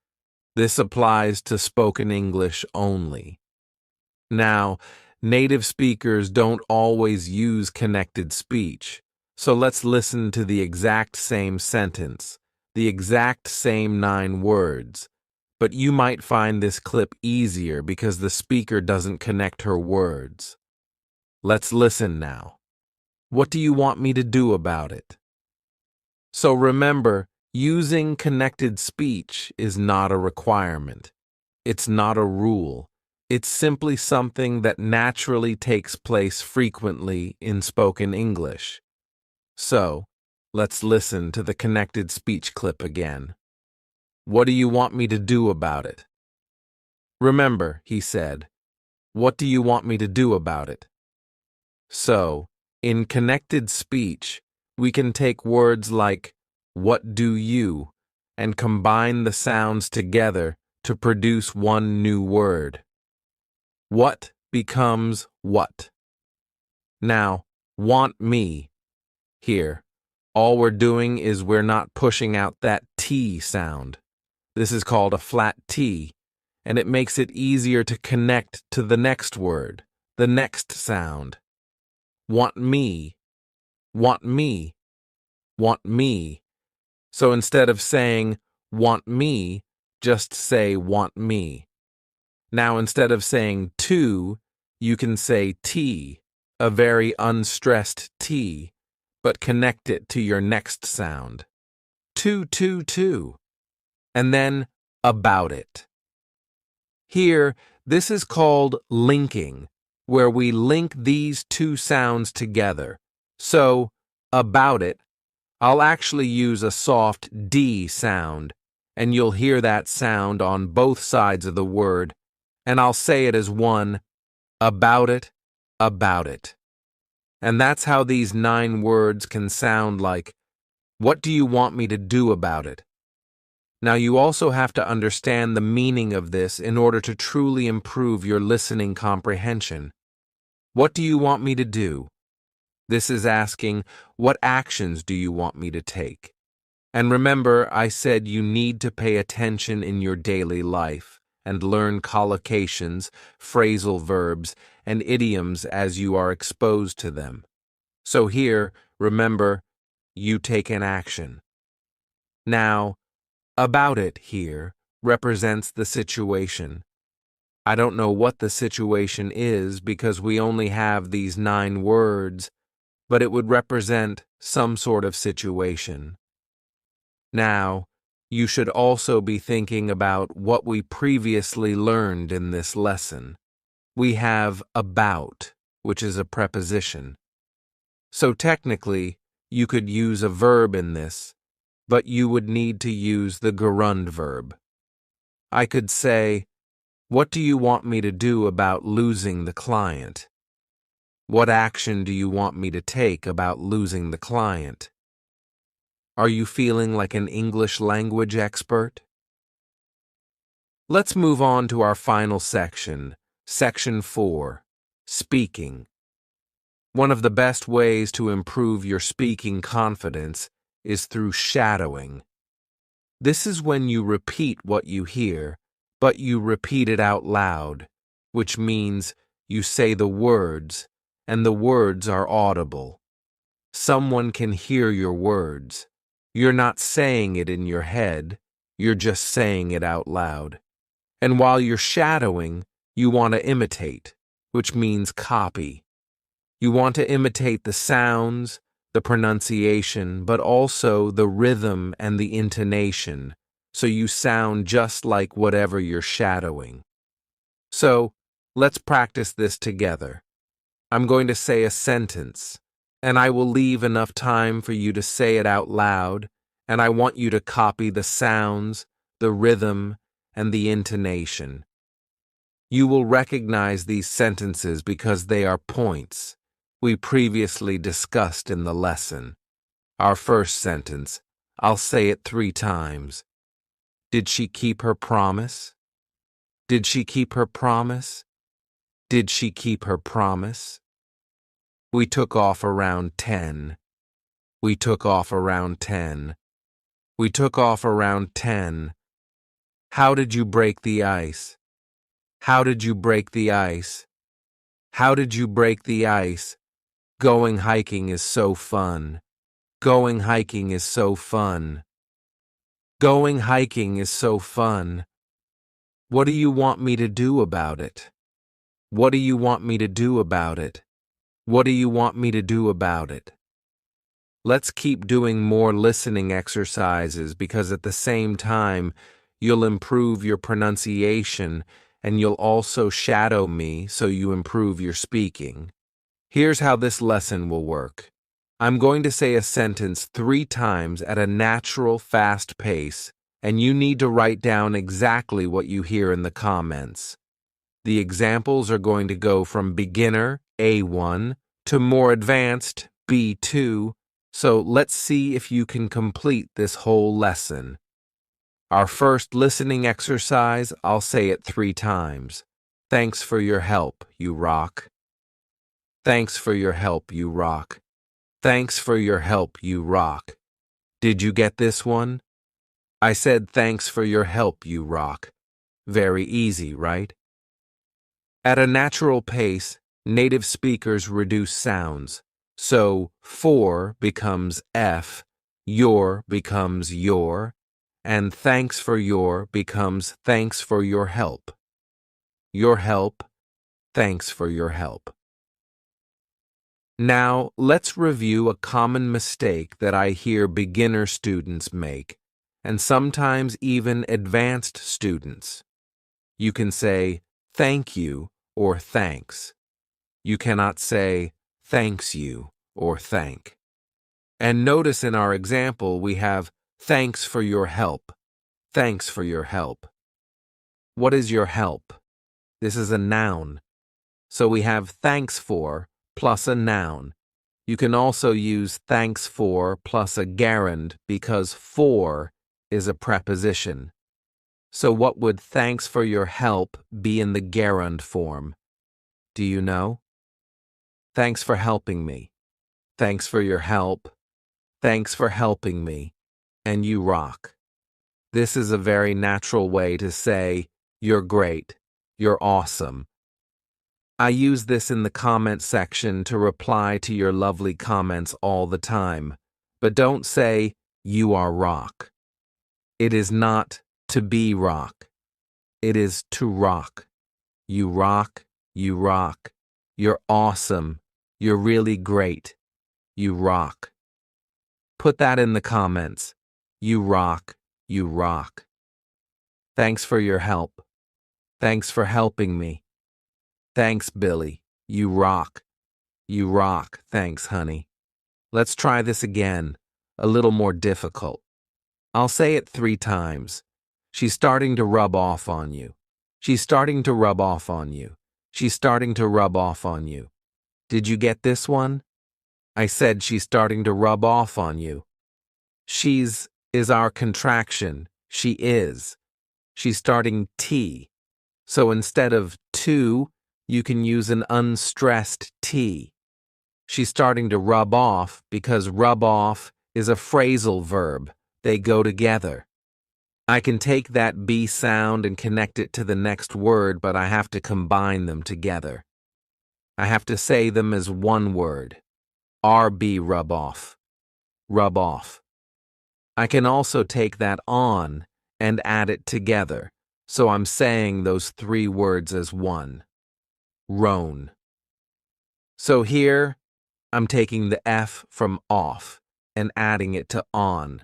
This applies to spoken English only. Now, native speakers don't always use connected speech, so let's listen to the exact same sentence, the exact same 9 words. But you might find this clip easier because the speaker doesn't connect her words. Let's listen now. What do you want me to do about it? So remember, using connected speech is not a requirement. It's not a rule. It's simply something that naturally takes place frequently in spoken English. So, Let's listen to the connected speech clip again. What do you want me to do about it? Remember, he said, what do you want me to do about it? So, in connected speech, we can take words like, what do you, and combine the sounds together to produce one new word. What becomes what. Now, want me. Here, all we're doing is we're not pushing out that T sound. This is called a flat T, and it makes it easier to connect to the next word, the next sound. Want me, want me, want me. So instead of saying want me, just say want me. Now instead of saying to, you can say T, a very unstressed T, but connect it to your next sound. To. And then about it. Here, this is called linking, where we link these two sounds together. So, about it, I'll actually use a soft D sound, and you'll hear that sound on both sides of the word, and I'll say it as one, about it, about it. And that's how these 9 words can sound like, what do you want me to do about it? Now you also have to understand the meaning of this in order to truly improve your listening comprehension. What do you want me to do? This is asking, what actions do you want me to take? And remember, I said you need to pay attention in your daily life and learn collocations, phrasal verbs, and idioms as you are exposed to them. So here, remember, you take an action. Now, about it here represents the situation. I don't know what the situation is because we only have these 9 words, but it would represent some sort of situation. Now, you should also be thinking about what we previously learned in this lesson. We have about, which is a preposition. So technically, you could use a verb in this, but you would need to use the gerund verb. I could say, what do you want me to do about losing the client? What action do you want me to take about losing the client? Are you feeling like an English language expert? Let's move on to our final section, Section 4, Speaking. One of the best ways to improve your speaking confidence is through shadowing. This is when you repeat what you hear, but you repeat it out loud, which means you say the words, and the words are audible. Someone can hear your words. You're not saying it in your head, you're just saying it out loud. And while you're shadowing, you want to imitate, which means copy. You want to imitate the sounds, the pronunciation, but also the rhythm and the intonation, so you sound just like whatever you're shadowing. So, let's practice this together. I'm going to say a sentence, and I will leave enough time for you to say it out loud, and I want you to copy the sounds, the rhythm, and the intonation. You will recognize these sentences because they are points we previously discussed in the lesson. Our first sentence, I'll say it 3 times. Did she keep her promise? Did she keep her promise? Did she keep her promise? We took off around 10. We took off around 10. We took off around 10. How did you break the ice? How did you break the ice? How did you break the ice? Going hiking is so fun. Going hiking is so fun. Going hiking is so fun. What do you want me to do about it? What do you want me to do about it? What do you want me to do about it? Let's keep doing more listening exercises because at the same time, you'll improve your pronunciation and you'll also shadow me so you improve your speaking. Here's how this lesson will work. I'm going to say a sentence 3 times at a natural, fast pace, and you need to write down exactly what you hear in the comments. The examples are going to go from beginner, A1, to more advanced, B2, so let's see if you can complete this whole lesson. Our first listening exercise, I'll say it 3 times. Thanks for your help, you rock. Thanks for your help, you rock. Thanks for your help, you rock. Did you get this one? I said thanks for your help, you rock. Very easy, right? At a natural pace, native speakers reduce sounds. So, for becomes F, your becomes your, and thanks for your becomes thanks for your help. Your help, thanks for your help. Now, let's review a common mistake that I hear beginner students make, and sometimes even advanced students. You can say, thank you, or thanks. You cannot say, thanks you, or thank. And notice in our example we have, thanks for your help. Thanks for your help. What is your help? This is a noun. So we have thanks for plus a noun. You can also use thanks for plus a gerund because for is a preposition. So what would thanks for your help be in the gerund form? Do you know? Thanks for helping me. Thanks for your help. Thanks for helping me. And you rock. This is a very natural way to say, you're great. You're awesome. I use this in the comment section to reply to your lovely comments all the time. But don't say, you are rock. It is not to be rock. It is to rock. You rock. You rock. You're awesome. You're really great. You rock. Put that in the comments. You rock. You rock. Thanks for your help. Thanks for helping me. Thanks, Billy. You rock. You rock. Thanks, honey. Let's try this again. A little more difficult. I'll say it 3 times. She's starting to rub off on you. She's starting to rub off on you. She's starting to rub off on you. Did you get this one? I said she's starting to rub off on you. She's is our contraction. She is. She's starting T. So instead of to, you can use an unstressed T. She's starting to rub off because rub off is a phrasal verb. They go together. I can take that B sound and connect it to the next word, but I have to combine them together. I have to say them as one word. RB rub off. Rub off. I can also take that on and add it together, so I'm saying those 3 words as one. Roan. So here, I'm taking the F from off and adding it to on.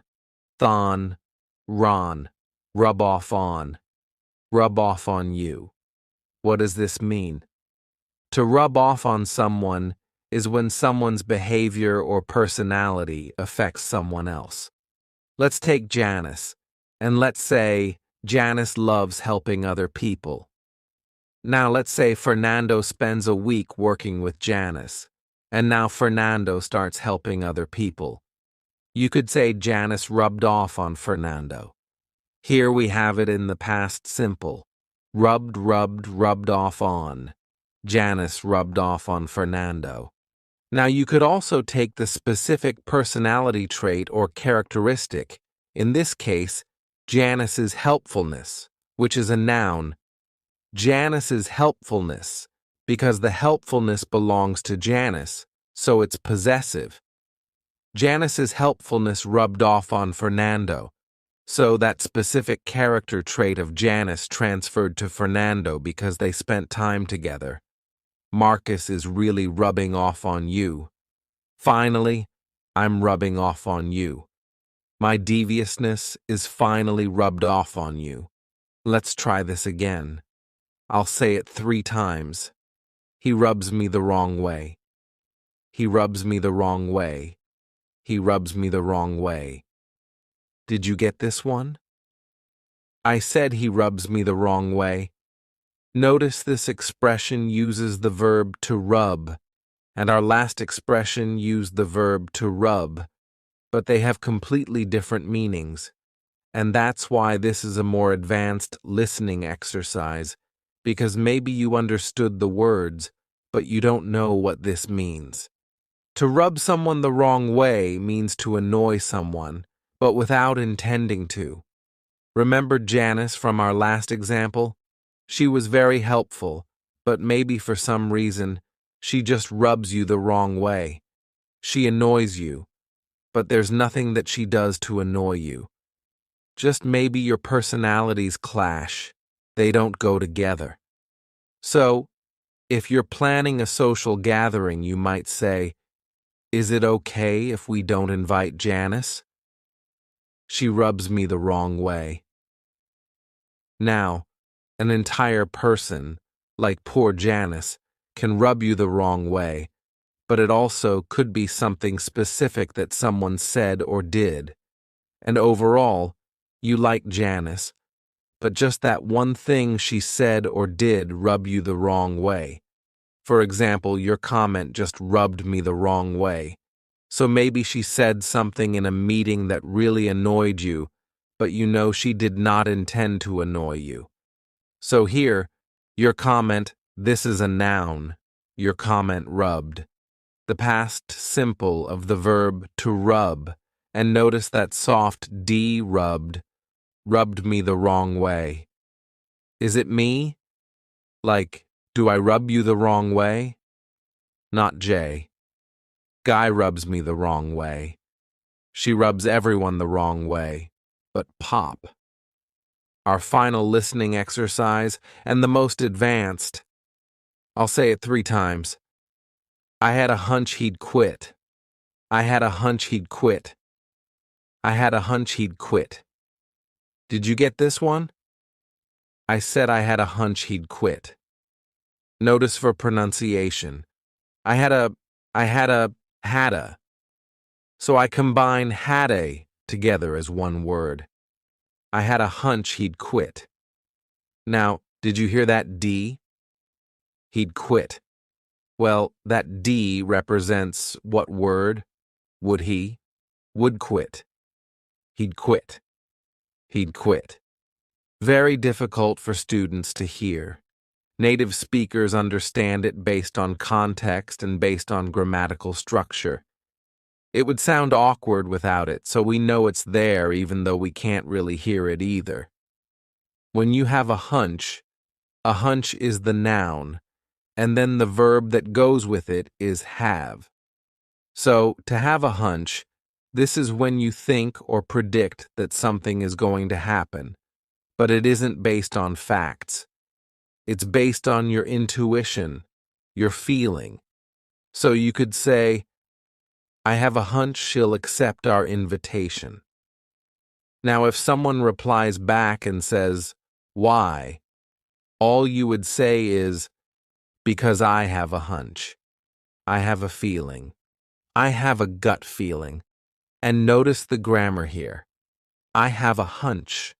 Thon, ron, rub off on you. What does this mean? To rub off on someone is when someone's behavior or personality affects someone else. Let's take Janice, and let's say Janice loves helping other people. Now let's say Fernando spends a week working with Janice, and now Fernando starts helping other people. You could say Janice rubbed off on Fernando. Here we have it in the past simple. Rubbed, rubbed off on. Janice rubbed off on Fernando. Now you could also take the specific personality trait or characteristic, in this case, Janice's helpfulness, which is a noun. Janice's helpfulness, because the helpfulness belongs to Janice, so it's possessive. Janice's helpfulness rubbed off on Fernando, so that specific character trait of Janice transferred to Fernando because they spent time together. Marcus is really rubbing off on you. Finally, I'm rubbing off on you. My deviousness is finally rubbed off on you. Let's try this again. I'll say it 3 times. He rubs me the wrong way. He rubs me the wrong way. he rubs me the wrong way. Did you get this one? I said he rubs me the wrong way. Notice this expression uses the verb to rub, and our last expression used the verb to rub, but they have completely different meanings. And that's why this is a more advanced listening exercise, because maybe you understood the words, but you don't know what this means. To rub someone the wrong way means to annoy someone, but without intending to. Remember Janice from our last example? She was very helpful, but maybe for some reason, she just rubs you the wrong way. She annoys you, but there's nothing that she does to annoy you. Just maybe your personalities clash. They don't go together. So, if you're planning a social gathering, you might say, "Is it okay if we don't invite Janice? She rubs me the wrong way." Now, an entire person, like poor Janice, can rub you the wrong way, but it also could be something specific that someone said or did. And overall, you like Janice, but just that one thing she said or did rub you the wrong way. For example, your comment just rubbed me the wrong way. So maybe she said something in a meeting that really annoyed you, but you know she did not intend to annoy you. So here, your comment, this is a noun, your comment rubbed. The past simple of the verb to rub, and notice that soft D rubbed me the wrong way. Is it me? Like, do I rub you the wrong way? Not J. Guy rubs me the wrong way. She rubs everyone the wrong way, but Pop. Our final listening exercise, and the most advanced. I'll say it 3 times. I had a hunch he'd quit. I had a hunch he'd quit. I had a hunch he'd quit. Did you get this one? I said I had a hunch he'd quit. Notice for pronunciation. I had a. So I combine had a together as one word. I had a hunch he'd quit. Now, did you hear that D? He'd quit. Well, that D represents what word? Would he? Would quit. He'd quit. He'd quit. Very difficult for students to hear. Native speakers understand it based on context and based on grammatical structure. It would sound awkward without it, so we know it's there even though we can't really hear it either. When you have a hunch is the noun, and then the verb that goes with it is have. So, to have a hunch, this is when you think or predict that something is going to happen, but it isn't based on facts. It's based on your intuition, your feeling. So you could say, I have a hunch she'll accept our invitation. Now, if someone replies back and says, why? All you would say is, because I have a hunch. I have a feeling. I have a gut feeling. And notice the grammar here. I have a hunch.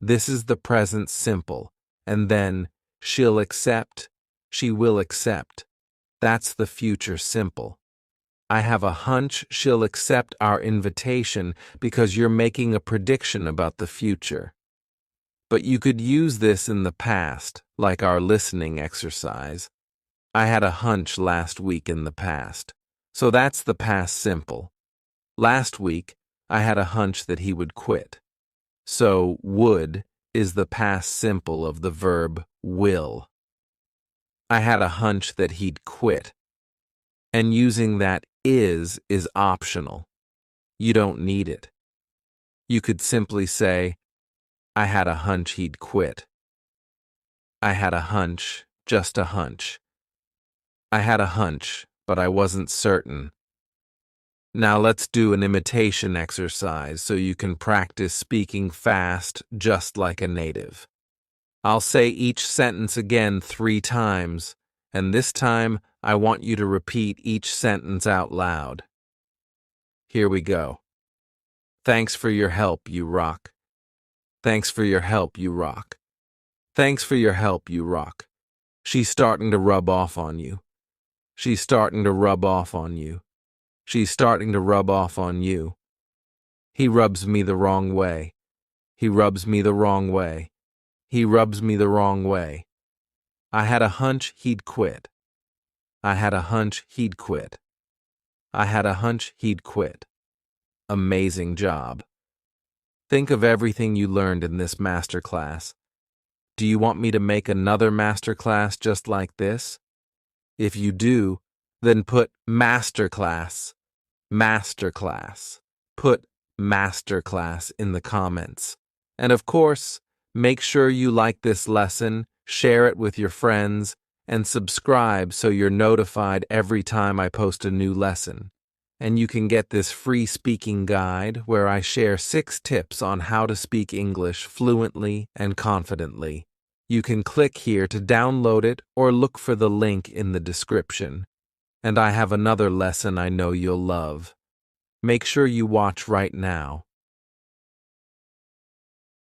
This is the present simple. And then, she'll accept, she will accept. That's the future simple. I have a hunch she'll accept our invitation because you're making a prediction about the future. But you could use this in the past, like our listening exercise. I had a hunch last week in the past. So that's the past simple. Last week, I had a hunch that he would quit. So would is the past simple of the verb will. I had a hunch that he'd quit. And using that is optional. You don't need it. You could simply say, I had a hunch he'd quit. I had a hunch, just a hunch. I had a hunch, but I wasn't certain. Now let's do an imitation exercise so you can practice speaking fast just like a native. I'll say each sentence again 3 times, and this time I want you to repeat each sentence out loud. Here we go. Thanks for your help, you rock. Thanks for your help, you rock. Thanks for your help, you rock. She's starting to rub off on you. She's starting to rub off on you. She's starting to rub off on you. He rubs me the wrong way. He rubs me the wrong way. He rubs me the wrong way. I had a hunch he'd quit. I had a hunch he'd quit. I had a hunch he'd quit. Amazing job. Think of everything you learned in this masterclass. Do you want me to make another masterclass just like this? If you do, then put masterclass, masterclass. Put masterclass in the comments. And of course, make sure you like this lesson, share it with your friends, and subscribe so you're notified every time I post a new lesson. And you can get this free speaking guide where I share 6 tips on how to speak English fluently and confidently. You can click here to download it or look for the link in the description. And I have another lesson I know you'll love. Make sure you watch right now.